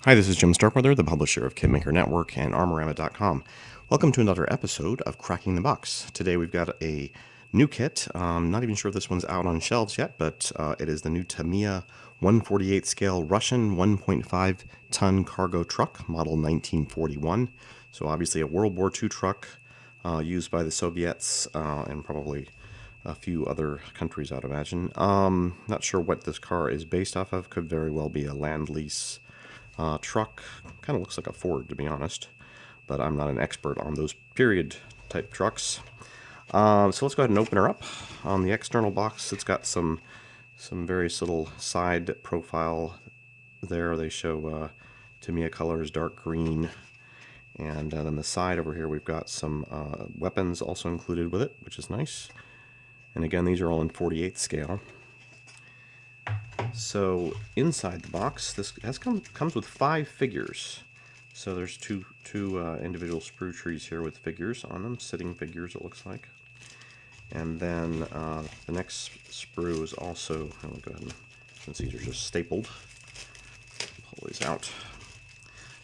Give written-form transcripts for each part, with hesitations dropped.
Hi, this is Jim Starkweather, the publisher of KitMaker Network and Armorama.com. Welcome to another episode of Cracking the Box. Today we've got a new kit. Not even sure if this one's out on shelves yet, but it is the new Tamiya 1/48 scale Russian 1.5 ton cargo truck, model 1941. So obviously a World War II truck used by the Soviets and probably a few other countries, I'd imagine. Not sure what this car is based off of. Could very well be a Land-Lease truck. Kind of looks like a Ford, to be honest, but I'm not an expert on those period type trucks. So let's go ahead and open her up. On the external box, it's got some various little side profile there. They show Tamiya colors, dark green, and then the side over here we've got some weapons also included with it, which is nice. And again, these are all in 48 scale. So inside the box, this comes with 5 figures. So there's two individual sprue trees here with figures on them, sitting figures it looks like. And then the next sprue is also, I'll go ahead and, since these are just stapled, pull these out.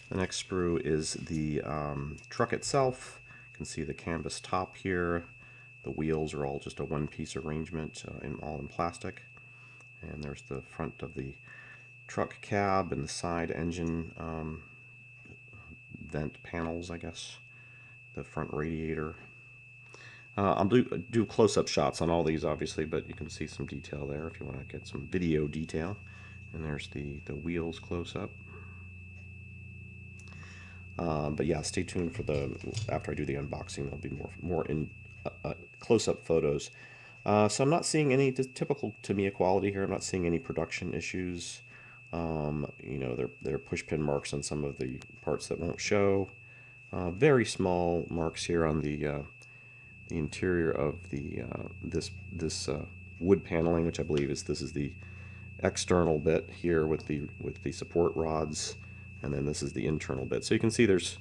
The next sprue is the truck itself. You can see the canvas top here. The wheels are all just a one-piece arrangement, all in plastic. And there's the front of the truck cab and the side engine vent panels, I guess. The front radiator. I'll do close-up shots on all these, obviously, but you can see some detail there if you want to get some video detail. And there's the wheels close-up. But yeah, stay tuned for after I do the unboxing. There'll be more in close-up photos. So I'm not seeing any typical Tamiya quality here. I'm not seeing any production issues. You know, there are pushpin marks on some of the parts that won't show. Very small marks here on the interior of the this wood paneling, which I believe this is the external bit here with the support rods, and then this is the internal bit. So you can see there's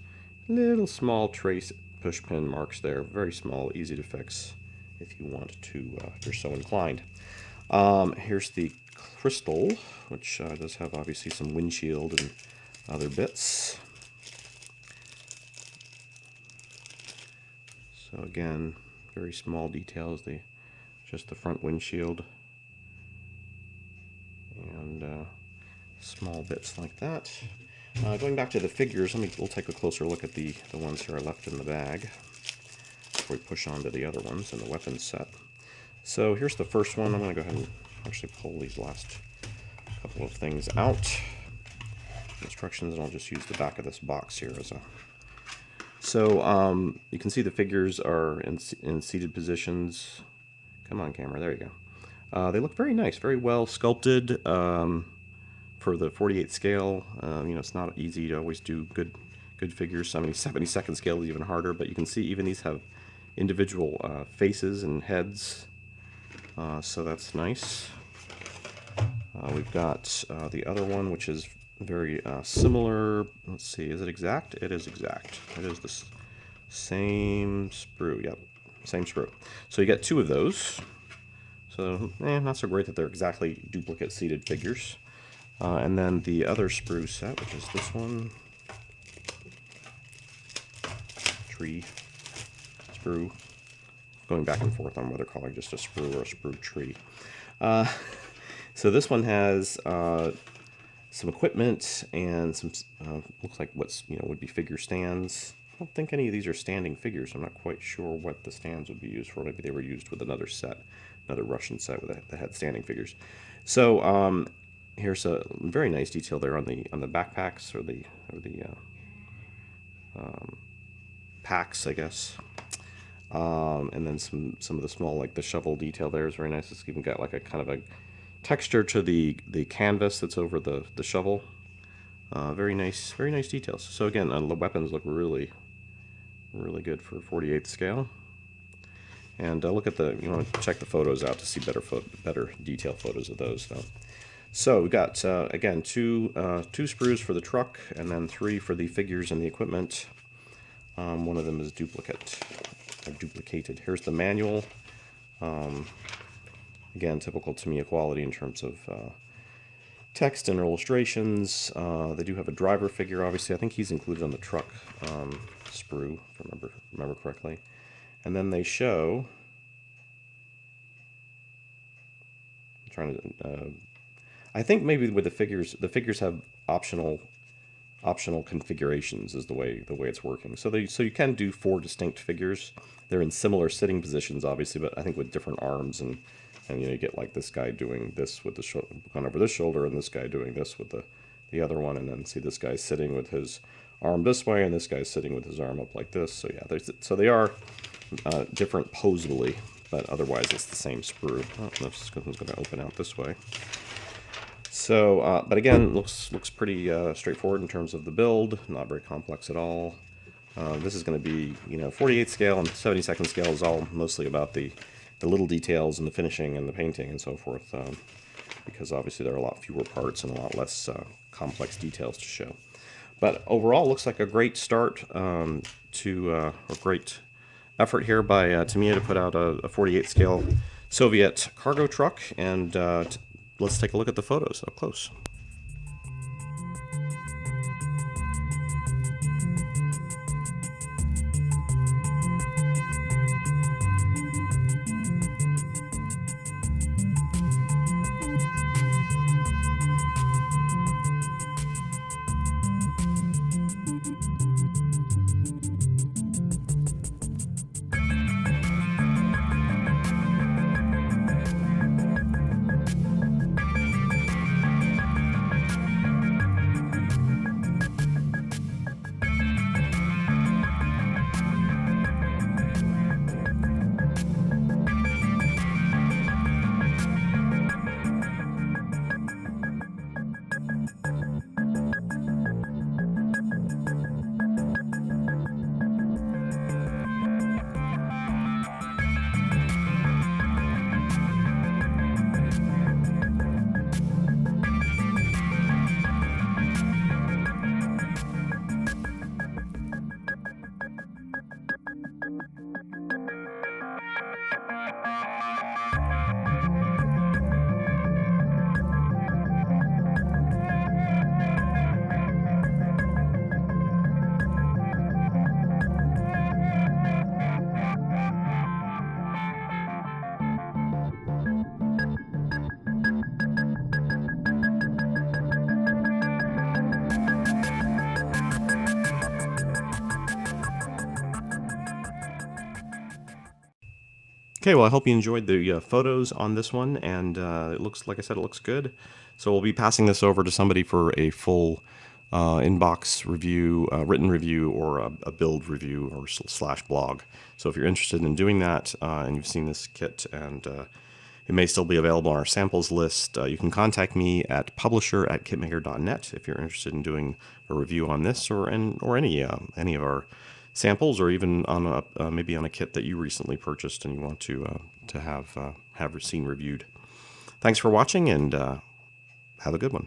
little small trace pushpin marks there. Very small, easy to fix if you want to, if you're so inclined. Here's the crystal, which does have obviously some windshield and other bits. So again, very small details, just the front windshield and small bits like that. Going back to the figures, we'll take a closer look at the ones here I left in the bag before we push on to the other ones in the weapons set. So here's the first one. I'm going to go ahead and actually pull these last couple of things out. Instructions, and I'll just use the back of this box here as a... So you can see the figures are in seated positions. Come on, camera. There you go. They look very nice, very well sculpted for the 48 scale. You know, it's not easy to always do good figures. 72nd scale is even harder, but you can see even these have individual faces and heads. So that's nice. We've got the other one, which is very similar. Let's see, is it exact? It is exact. It is the same sprue. Yep, same sprue. So you get 2 of those. So, not so great that they're exactly duplicate seated figures. And then the other sprue set, which is this one. Tree. Sprue. Going back and forth on whether calling just a sprue or a sprue tree. So this one has some equipment and some looks like would be figure stands. I don't think any of these are standing figures. I'm not quite sure what the stands would be used for. Maybe they were used with another set, another Russian set that had standing figures. So here's a very nice detail there on the backpacks or the packs, I guess. And then some of the small, like the shovel detail there is very nice. It's even got like a kind of a texture to the canvas that's over the shovel. Very nice details. So again, the weapons look really good for 48 scale. And look at you want to check the photos out to see better detail photos of those though. So we've got again two sprues for the truck, and then 3 for the figures and the equipment. One of them is duplicated. Here's the manual. Again, typical Tamiya quality in terms of text and illustrations. They do have a driver figure, obviously. I think he's included on the truck sprue, if I remember correctly. And then they show... I'm trying to... I think maybe with the figures have optional configurations is the way it's working. So you can do 4 distinct figures. They're in similar sitting positions, obviously, but I think with different arms, and you get like this guy doing this with the going over this shoulder, and this guy doing this with the other one, and then see this guy sitting with his arm this way, and this guy's sitting with his arm up like this. So yeah, they are different posably, but otherwise it's the same sprue. Oh, this one's going to open out this way. So, but again, looks pretty straightforward in terms of the build. Not very complex at all. This is going to be, 48 scale, and 72nd scale is all mostly about the little details and the finishing and the painting and so forth, because obviously there are a lot fewer parts and a lot less complex details to show. But overall, looks like a great start to a great effort here by Tamiya to put out a 48 scale Soviet cargo truck, and let's take a look at the photos up close. Okay, well, I hope you enjoyed the photos on this one, and it looks, like I said, it looks good. So we'll be passing this over to somebody for a full inbox review, written review, or a build review or / blog. So if you're interested in doing that and you've seen this kit and it may still be available on our samples list, you can contact me at publisher@kitmaker.net if you're interested in doing a review on this or any of our samples, or even on maybe on a kit that you recently purchased and you want to have seen reviewed. Thanks for watching, and have a good one.